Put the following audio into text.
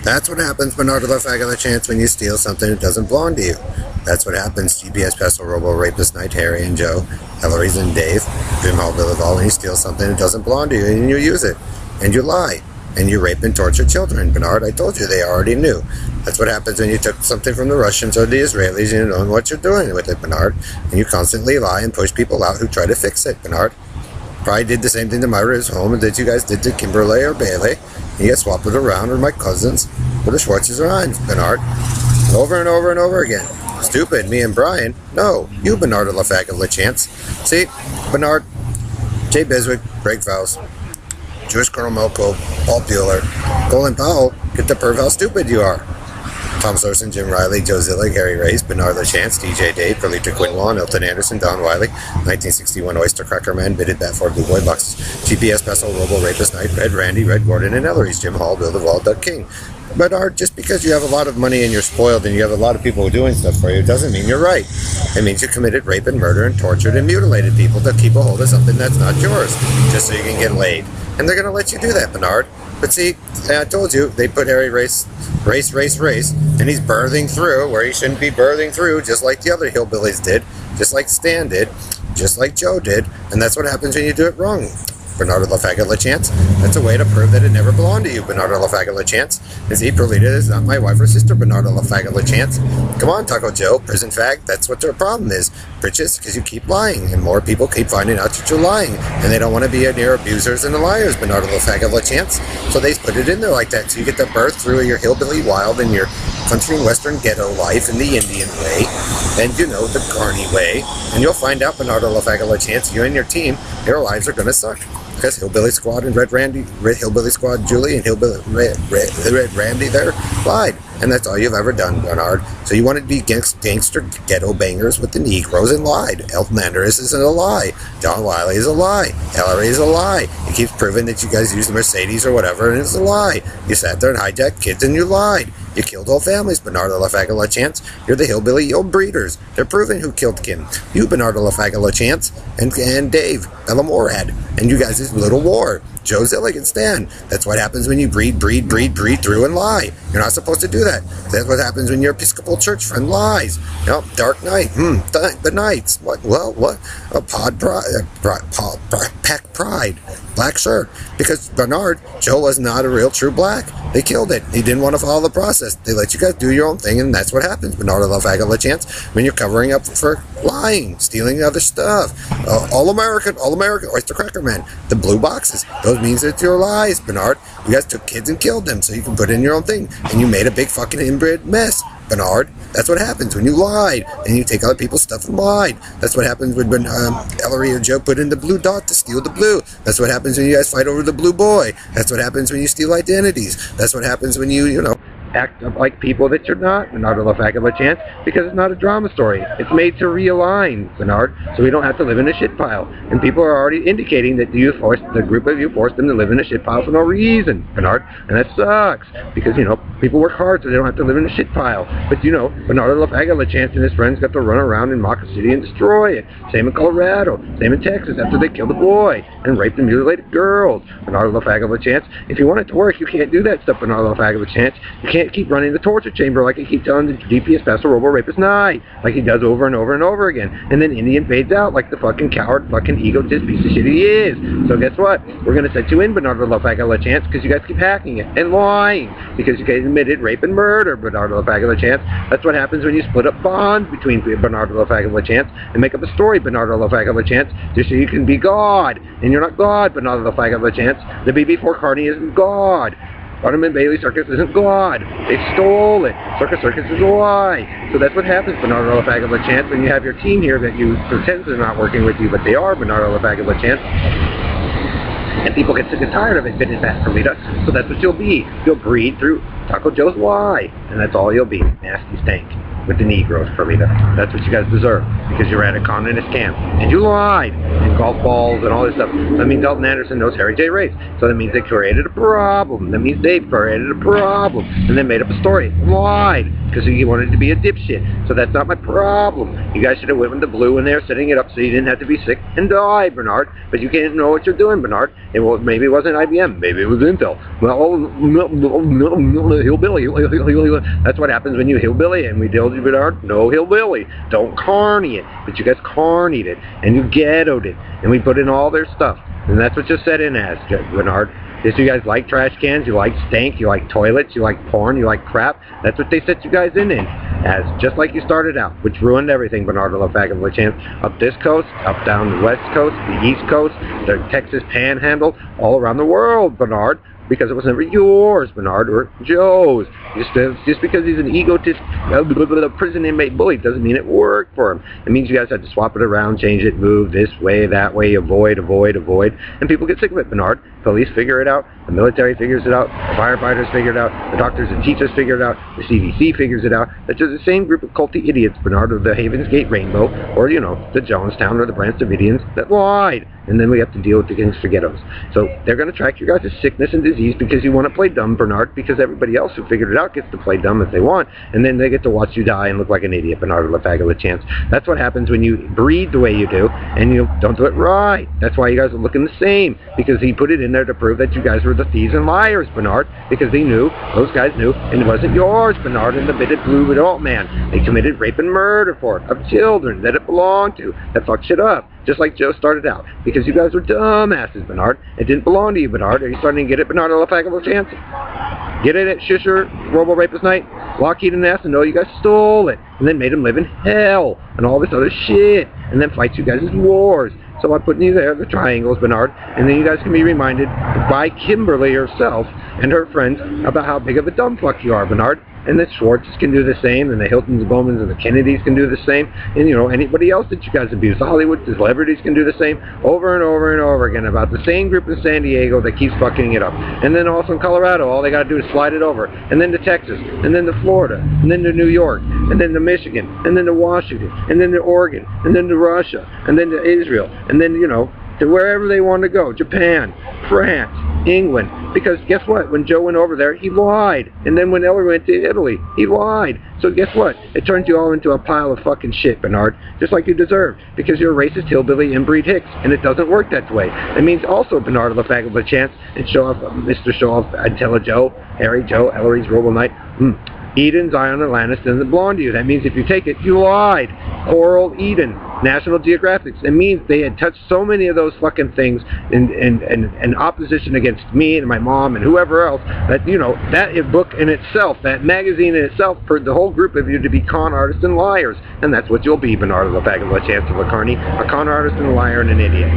That's what happens, Bernardo LaFaga LaChance, when you steal something that doesn't belong to you. That's what happens, GPS Pestle, Robo, Rapist Knight, Harry and Joe, Hillary's and Dave, Jim Hall, Bill of All, and you steal something that doesn't belong to you, and you use it. And you lie. And you rape and torture children, Bernard. I told you, they already knew. That's what happens when you took something from the Russians or the Israelis and you don't know what you're doing with it, Bernard. And you constantly lie and push people out who try to fix it, Bernard. Probably did the same thing to Myra's home that you guys did to Kimberly or Bailey. You get swapped it around, or my cousins, or the Schwartzes or Hines, Bernard. Over and over and over again. Stupid, me and Brian. No, you, Bernardo LaFaga LaChance. See, Bernard, Jay Biswick, Greg Faust, Jewish Colonel Melko, Paul Bueller, Colin Powell, get the perv how stupid you are. Tom Sorson, Jim Riley, Joe Zillig, Harry Race, Bernard LaChance, DJ Dave, Perlita Quinlan, Elton Anderson, Don Wiley, 1961 Oyster Cracker Man, Bitted Batford, Blue Boy Bucks, GPS Pestle, Robo, Rapist Knight, Red Randy, Red Gordon, and Ellery's, Jim Hall, Bill Duvall, Doug King. Bernard, just because you have a lot of money and you're spoiled and you have a lot of people doing stuff for you doesn't mean you're right. It means you committed rape and murder and tortured and mutilated people to keep a hold of something that's not yours, just so you can get laid. And they're going to let you do that, Bernard. But see, I told you, they put Harry race, and he's birthing through where he shouldn't be birthing through, just like the other hillbillies did, just like Stan did, just like Joe did, and that's what happens when you do it wrong. Bernardo LaFaga LaChance. That's a way to prove that it never belonged to you, Bernardo LaFaga LaChance. Is he Perlita is not my wife or sister, Bernardo LaFaga LaChance. Come on, Taco Joe, prison fag, that's what their problem is. Bitches, because you keep lying, and more people keep finding out that you're lying, and they don't want to be near abusers and the liars, Bernardo LaFaga LaChance. So they put it in there like that, so you get the birth through your hillbilly wild and your country and western ghetto life in the Indian way, and you know, the Carney way, and you'll find out, Bernardo LaFaga LaChance, you and your team, your lives are going to suck. Because Hillbilly Squad and Red Hillbilly Squad Julie and Hillbilly Red Randy there lied. And that's all you've ever done, Bernard. So you want to be gangster ghetto bangers with the Negroes and lied. Elf Mandaris is a lie. John Wiley is a lie. Ellery is a lie. He keeps proving that you guys used the Mercedes or whatever, and it's a lie. You sat there and hijacked kids and you lied. You killed whole families, Bernardo LaFaga LaChance. You're the hillbilly yield breeders. They're proving who killed Kim. You, Bernardo LaFaga LaChance, and Dave Bellamorad. And you guys' little war. Joe Zillig and Stan. That's what happens when you breed through and lie. You're not supposed to do that. That's what happens when your Episcopal church friend lies. You know, Dark Knight. The Knights. What? Well, what? A Pack Pride. Black shirt. Because Bernard, Joe was not a real true black. They killed it. He didn't want to follow the process. They let you guys do your own thing, and that's what happens, Bernardo LaFaga LaChance, when you're covering up for lying, stealing other stuff. All-American, Oyster Cracker Man. The blue boxes. Those means it's your lies, Bernard. You guys took kids and killed them so you can put in your own thing, and you made a big fucking inbred mess, Bernard. That's what happens when you lied, and you take other people's stuff and lied. That's what happens when Ellery or Joe put in the blue dot to steal the blue. That's what happens when you guys fight over the blue boy. That's what happens when you steal identities. That's what happens when you act like people that you're not, Bernardo LaFaga LaChance, because it's not a drama story. It's made to realign, Bernard, so we don't have to live in a shit pile. And people are already indicating that the group of you forced them to live in a shit pile for no reason, Bernard. And that sucks, because, people work hard so they don't have to live in a shit pile. But, Bernardo LaFaga LaChance and his friends got to run around in Mocha City and destroy it. Same in Colorado, same in Texas after they killed a boy and raped and mutilated girls, Bernardo LaFaga LaChance. If you want it to work, you can't do that stuff, Bernardo LaFaga LaChance. You can't keep running the torture chamber like he keeps telling the GPS Pestle Robo Rapist Knight, like he does over and over and over again. And then Indian fades out like the fucking coward, fucking egotist piece of shit he is. So guess what? We're going to set you in, Bernardo LaFaga LaChance, because you guys keep hacking it and lying, because you guys admitted rape and murder, Bernardo LaFaga LaChance. That's what happens when you split up bonds between Bernardo LaFaga LaChance and make up a story, Bernardo LaFaga LaChance, just so you can be God. And you're not God, Bernardo LaFaga LaChance. The BB4 Carney isn't God. Barnum and Bailey Circus isn't God. They stole it. Circus is a lie. So that's what happens, Bernardo LaFaga LaChance, when you have your team here that you pretend they're not working with you, but they are, Bernardo LaFaga LaChance. And people get sick and tired of it, Bitted Fat Perlita. So that's what you'll be. You'll breed through Taco Joe's lie. And that's all you'll be. Nasty stank. with the Negroes, Perlita. That's what you guys deserve, because you're at a communist camp. And you lied, and golf balls and all this stuff. That means Dalton Anderson knows Harry J. Race. So that means they created a problem. That means Dave created a problem. And then made up a story. Lied, because he wanted to be a dipshit. So that's not my problem. You guys should have went with the blue in there, setting it up so you didn't have to be sick and die, Bernard. But you can't know what you're doing, Bernard. Maybe it wasn't IBM. Maybe it was Intel. Well, hillbilly. That's what happens when you hillbilly, and we told you, Bernard, no hillbilly. Don't carny it. But you guys carnied it, and you ghettoed it, and we put in all their stuff. And that's what you set in as, Bernard. Is you guys like trash cans, you like stank, you like toilets, you like porn, you like crap. That's what they set you guys in as, just like you started out, which ruined everything, Bernardo LaFaga LaChance. Up this coast, up down the west coast, the east coast, the Texas panhandle, all around the world, Bernard. Because it was never yours, Bernard, or Joe's. Just because he's an egotist, prison inmate bully doesn't mean it worked for him. It means you guys had to swap it around, change it, move this way, that way, avoid. And people get sick of it, Bernard. Police figure it out. The military figures it out. The firefighters figure it out. The doctors and teachers figure it out. The CDC figures it out. That's just the same group of culty idiots, Bernard, of the Havens Gate Rainbow, or, you know, the Jonestown or the Branch Davidians that lied. And then we have to deal with the gangster-ghettos. So they're going to track your guys' sickness and disease because you want to play dumb, Bernard, because everybody else who figured it out gets to play dumb if they want, and then they get to watch you die and look like an idiot, Bernard LaFaga LaChance. That's what happens when you breed the way you do, and you don't do it right. That's why you guys are looking the same, because he put it in there to prove that you guys were the thieves and liars, Bernard, because they knew, those guys knew, and it wasn't yours, Bernard, and the bitted blue it all, man. They committed rape and murder for it, of children that it belonged to, that fucked shit up. Just like Joe started out. Because you guys were dumbasses, Bernard. It didn't belong to you, Bernard. Are you starting to get it, Bernard LaFaga LaChance? Get it at Shisher, Robo Rapist Night? Lockheed and Aston, no, you guys stole it. And then made him live in hell. And all this other shit. And then fight you guys' wars. So I'm putting you there, the triangles, Bernard. And then you guys can be reminded by Kimberly herself and her friends about how big of a dumb fuck you are, Bernard. And the Schwartzes can do the same, and the Hiltons, the Bowmans, and the Kennedys can do the same, and, you know, anybody else that you guys abuse. The Hollywood celebrities can do the same over and over and over again about the same group in San Diego that keeps fucking it up. And then also in Colorado, all they got to do is slide it over. And then to Texas, and then to Florida, and then to New York, and then to Michigan, and then to Washington, and then to Oregon, and then to Russia, and then to Israel, and then, you know, to wherever they want to go. Japan, France, England. Because guess what? When Joe went over there, he lied. And then when Ellery went to Italy, he lied. So guess what? It turns you all into a pile of fucking shit, Bernard. Just like you deserve. Because you're a racist hillbilly inbreed hicks. And it doesn't work that way. It means also, Bernard LaFaga LaChance, and show off Mr. Show Off, Attila Joe, Harry Joe, Ellery's Robo Knight. Eden, Zion, and Atlantis doesn't belong to you. That means if you take it, you lied. Coral Eden, National Geographic. It means they had touched so many of those fucking things in opposition against me and my mom and whoever else that, you know, that book in itself, that magazine in itself, for the whole group of you to be con artists and liars. And that's what you'll be, Bernardo LaFaga LaChance of LaCarney, a con artist and a liar and an idiot.